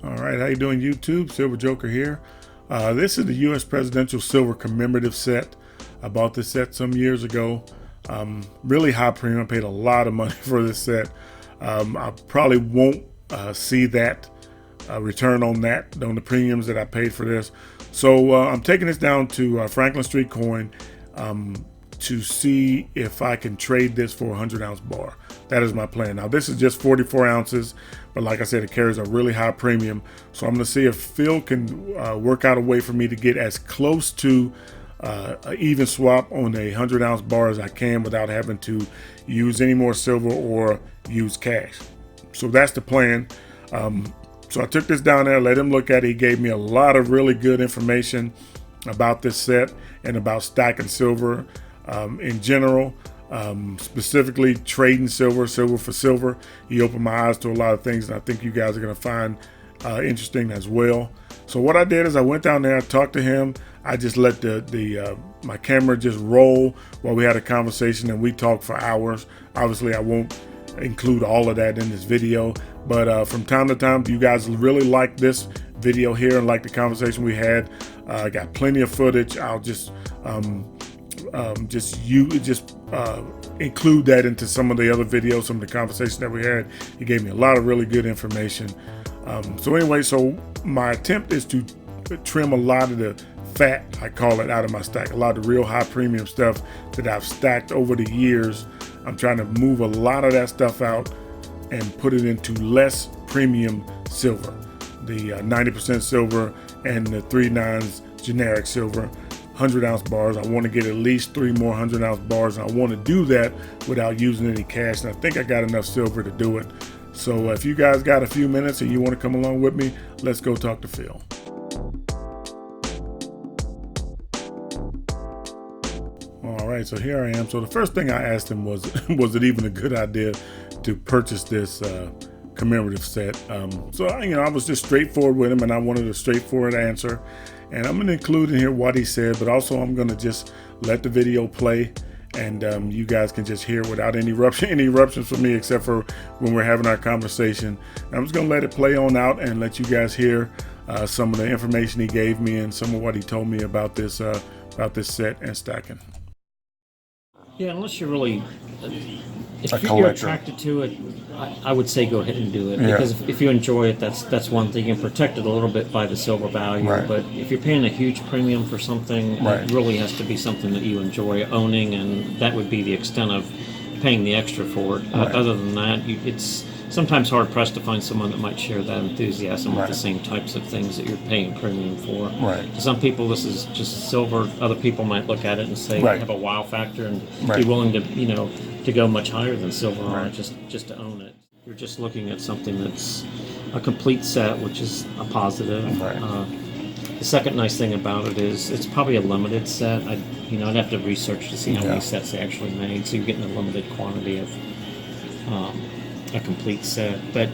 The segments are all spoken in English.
All right, how you doing, YouTube? Silver Joker here. This is the U.S. Presidential Silver Commemorative set. I bought this set some years ago. Really high premium. I paid a lot of money for this set. I probably won't see that return on the premiums that I paid for this. So I'm taking this down to Franklin Street Coin to see if I can trade this for a 100-ounce bar. That is my plan. Now this is just 44 ounces, but like I said, it carries a really high premium. So I'm going to see if Phil can work out a way for me to get as close to an even swap on a 100-ounce bar as I can without having to use any more silver or use cash. So that's the plan. So I took this down there, let him look at it. He gave me a lot of really good information about this set and about stacking silver in general, specifically trading silver for silver. He opened my eyes to a lot of things, and I think you guys are going to find interesting as well. So what I did is I went down there, I talked to him. I just let my camera just roll while we had a conversation, and we talked for hours. Obviously, I won't include all of that in this video, but from time to time, if you guys really like this video here and like the conversation we had, I got plenty of footage. I'll just include that into some of the other videos, some of the conversations that we had. He gave me a lot of really good information. So anyway, so my attempt is to trim a lot of the fat, I call it, out of my stack. A lot of the real high premium stuff that I've stacked over the years. I'm trying to move a lot of that stuff out and put it into less premium silver. The 90% silver and the 3/9 generic silver. 100-ounce bars. I want to get at least 3 more 100-ounce bars, and I want to do that without using any cash, and I think I got enough silver to do it. So if you guys got a few minutes and you want to come along with me, let's go talk to Phil. All right, so here I am. So the first thing I asked him was, was it even a good idea to purchase this commemorative set? So I was just straightforward with him, and I wanted a straightforward answer. And I'm going to include in here what he said, but also I'm going to just let the video play, and you guys can just hear without any eruptions from me, except for when we're having our conversation. And I'm just going to let it play on out and let you guys hear some of the information he gave me and some of what he told me about this set and stacking. Yeah, unless you're really, if you're attracted to it, I would say go ahead and do it. Because if you enjoy it, that's one thing. You can protect it a little bit by the silver value. Right. But if you're paying a huge premium for something, it really has to be something that you enjoy owning, and that would be the extent of paying the extra for it. Other than that, it's sometimes hard pressed to find someone that might share that enthusiasm with the same types of things that you're paying premium for. To some people, this is just silver. Other people might look at it and say have a wow factor and be willing to to go much higher than silver on it just to own it. You're just looking at something that's a complete set, which is a positive. The second nice thing about it is it's probably a limited set. I'd have to research to see how many sets they actually made, so you're getting a limited quantity of a complete set. But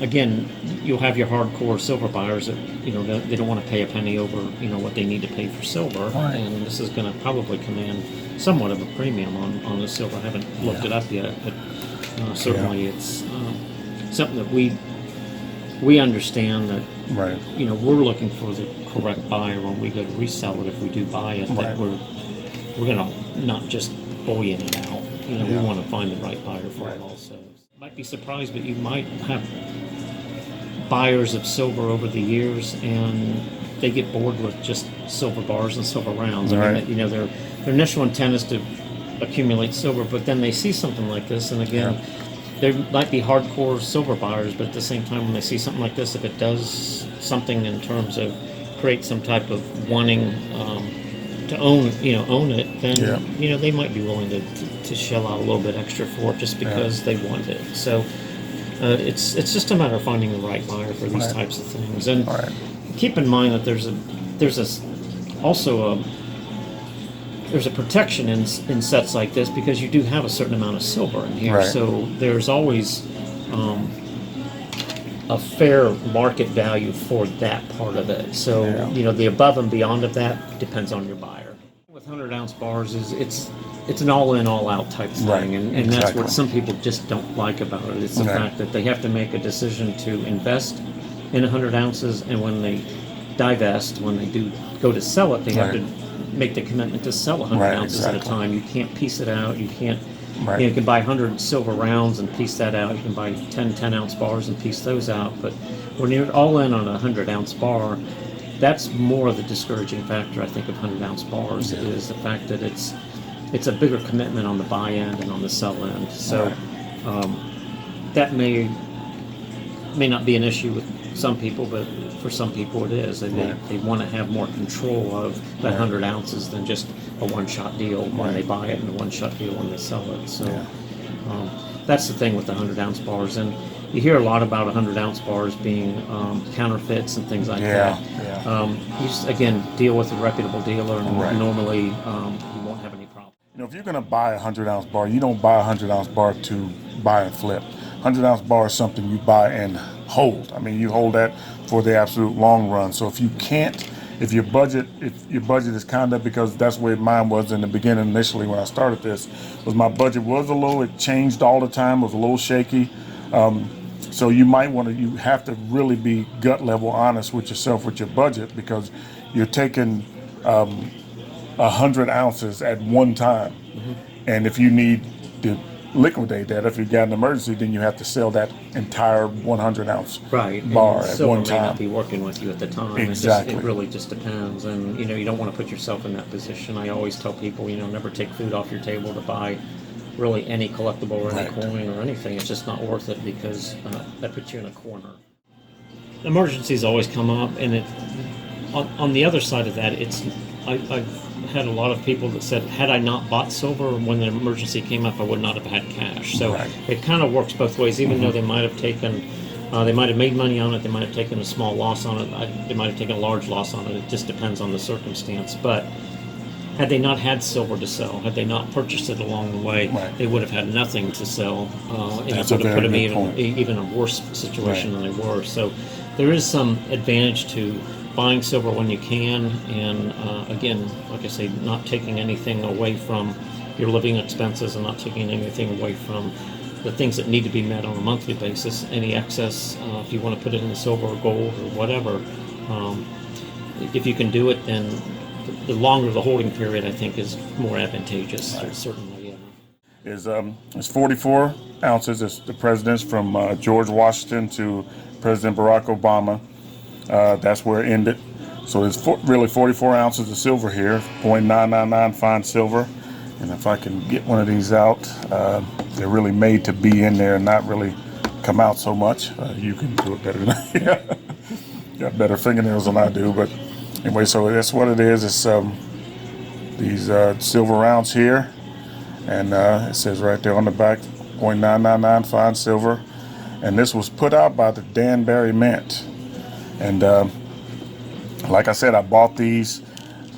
again, you'll have your hardcore silver buyers that they don't want to pay a penny over what they need to pay for silver, and this is going to probably command somewhat of a premium on the silver. I haven't looked it up yet, but certainly it's something that we understand that we're looking for the correct buyer when we go to resell it. If we do buy it, that we're going to not just bullion it out. We want to find the right buyer for it also. Might be surprised, but you might have buyers of silver over the years, and they get bored with just silver bars and silver rounds. I mean, their initial intent is to accumulate silver, but then they see something like this, and again, there might be hardcore silver buyers, but at the same time, when they see something like this, if it does something in terms of create some type of wanting to own it, then they might be willing to shell out a little bit extra for it just because they want it. So it's just a matter of finding the right buyer for these types of things. And keep in mind that there's a protection in sets like this, because you do have a certain amount of silver in here. So there's always a fair market value for that part of it. So the above and beyond of that depends on your buyer. With 100-ounce bars it's an all-in, all-out type thing, and that's what some people just don't like about it. It's the fact that they have to make a decision to invest in 100 ounces, and when they divest, when they do go to sell it, they have to make the commitment to sell 100 ounces at a time. You can't piece it out. You can't. You can buy 100 silver rounds and piece that out. You can buy 10 ounce bars and piece those out. But when you're all in on a 100 ounce bar, that's more of the discouraging factor, I think, of 100 ounce bars is the fact that it's a bigger commitment on the buy end and on the sell end. So that may not be an issue with some people, but for some people it is. They want to have more control of that 100 ounces than just a one-shot deal when they buy it and a one-shot deal when they sell it. So that's the thing with the 100 ounce bars. And you hear a lot about 100 ounce bars being counterfeits and things like that. You just, again, deal with a reputable dealer, and normally you won't have any problem. If you're going to buy a 100 ounce bar, you don't buy a 100 ounce bar to buy and flip. 100 ounce bar is something you buy and hold. I mean, you hold that for the absolute long run. So if your budget is kind of, because that's where mine was in the beginning initially when I started this, was my budget was it changed all the time, was a little shaky. So you have to really be gut level honest with yourself with your budget, because you're taking 100 ounces at one time. And if you need to liquidate that, if you got an emergency, then you have to sell that entire 100 ounce bar at one time. May not be working with you at the time. Exactly. It really just depends, and you don't want to put yourself in that position. I always tell people, never take food off your table to buy really any collectible or any coin or anything. It's just not worth it, because that puts you in a corner. Emergencies always come up, and on the other side of that, I've had a lot of people that said, had I not bought silver when the emergency came up, I would not have had cash. So it kind of works both ways. Even though they might have made money on it, they might have taken a small loss on it, they might have taken a large loss on it. It just depends on the circumstance. But had they not had silver to sell, had they not purchased it along the way, they would have had nothing to sell, and it would have put them in even a worse situation than they were. So there is some advantage to buying silver when you can, and again, like I say, not taking anything away from your living expenses and not taking anything away from the things that need to be met on a monthly basis. Any excess, if you want to put it in silver or gold or whatever, if you can do it, then the longer the holding period, I think, is more advantageous. Certainly, It's 44 ounces. It's the presidents from George Washington to President Barack Obama. That's where it ended. So there's really 44 ounces of silver here, 0.999 fine silver. And if I can get one of these out, they're really made to be in there and not really come out so much. You can do it better than I. You got better fingernails than I do. But anyway, so that's what it is. It's these silver rounds here. And it says right there on the back, 0.999 fine silver. And this was put out by the Danbury Mint. And like I said, I bought these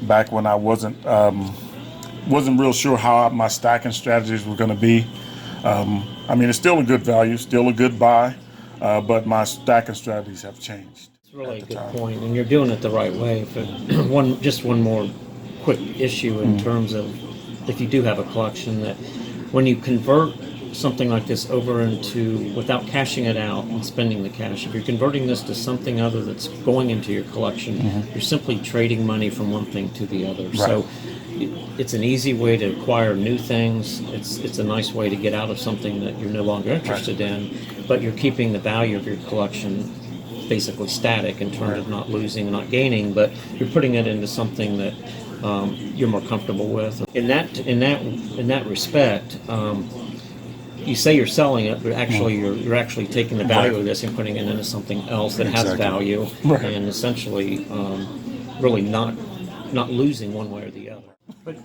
back when I wasn't real sure how my stacking strategies were going to be. I mean, it's still a good value, still a good buy, but my stacking strategies have changed. It's really a good point, and you're doing it the right way. But one more quick issue in terms of, if you do have a collection, that when you convert something like this over into, without cashing it out and spending the cash, if you're converting this to something other that's going into your collection, you're simply trading money from one thing to the other. So it's an easy way to acquire new things. It's a nice way to get out of something that you're no longer interested in, but you're keeping the value of your collection basically static in terms of not losing, not gaining, but you're putting it into something that you're more comfortable with. In that respect, you say you're selling it, but actually you're actually taking the value of this and putting it into something else that has value, and essentially really not losing one way or the other. But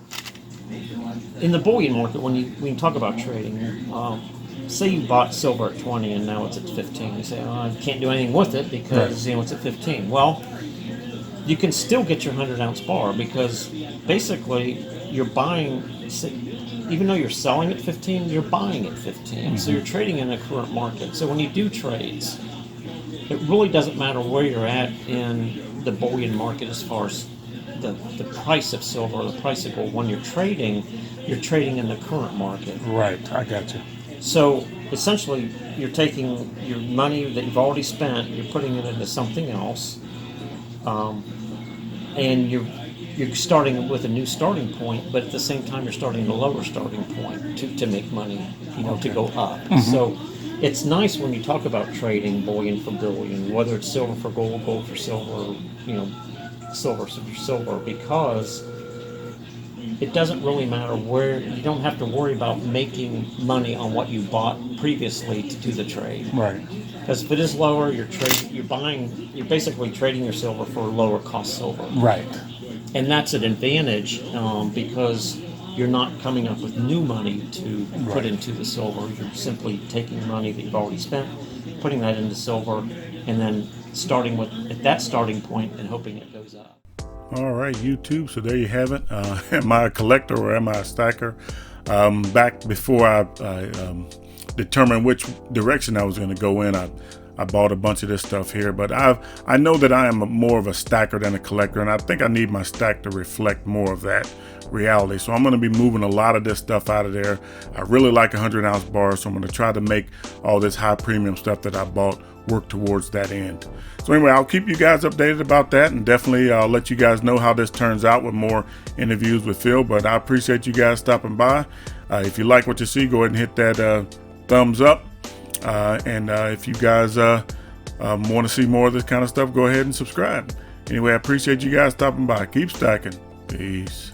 in the bullion market, when you talk about trading, say you bought silver at 20 and now it's at 15, you say, I can't do anything with it because it's at 15. Well, you can still get your 100-ounce bar, because basically you're buying, even though you're selling at 15, you're buying at 15. So you're trading in the current market. So when you do trades, it really doesn't matter where you're at in the bullion market as far as the price of silver or the price of gold. When you're trading in the current market. Right, I got you. So essentially you're taking your money that you've already spent, you're putting it into something else, and you're starting with a new starting point, but at the same time you're starting at a lower starting point to make money, to go up. So it's nice when you talk about trading bullion for bullion, whether it's silver for gold, gold for silver, silver for silver, because it doesn't really matter where. You don't have to worry about making money on what you bought previously to do the trade. Right. Because if it is lower, you're basically trading your silver for lower cost silver. Right. And that's an advantage because you're not coming up with new money to put into the silver. You're simply taking money that you've already spent, putting that into silver, and then starting at that starting point and hoping it goes up. All right, YouTube. So there you have it. Am I a collector or am I a stacker? Back before I determined which direction I was going to go in, I bought a bunch of this stuff here. But I know that I am more of a stacker than a collector, and I think I need my stack to reflect more of that reality. So I'm going to be moving a lot of this stuff out of there. I really like 100-ounce bars, so I'm going to try to make all this high premium stuff that I bought work towards that end. So anyway, I'll keep you guys updated about that, and definitely I'll let you guys know how this turns out with more interviews with Phil. But I appreciate you guys stopping by. If you like what you see, go ahead and hit that thumbs up. And if you guys want to see more of this kind of stuff, go ahead and subscribe. Anyway, I appreciate you guys stopping by. Keep stacking. Peace.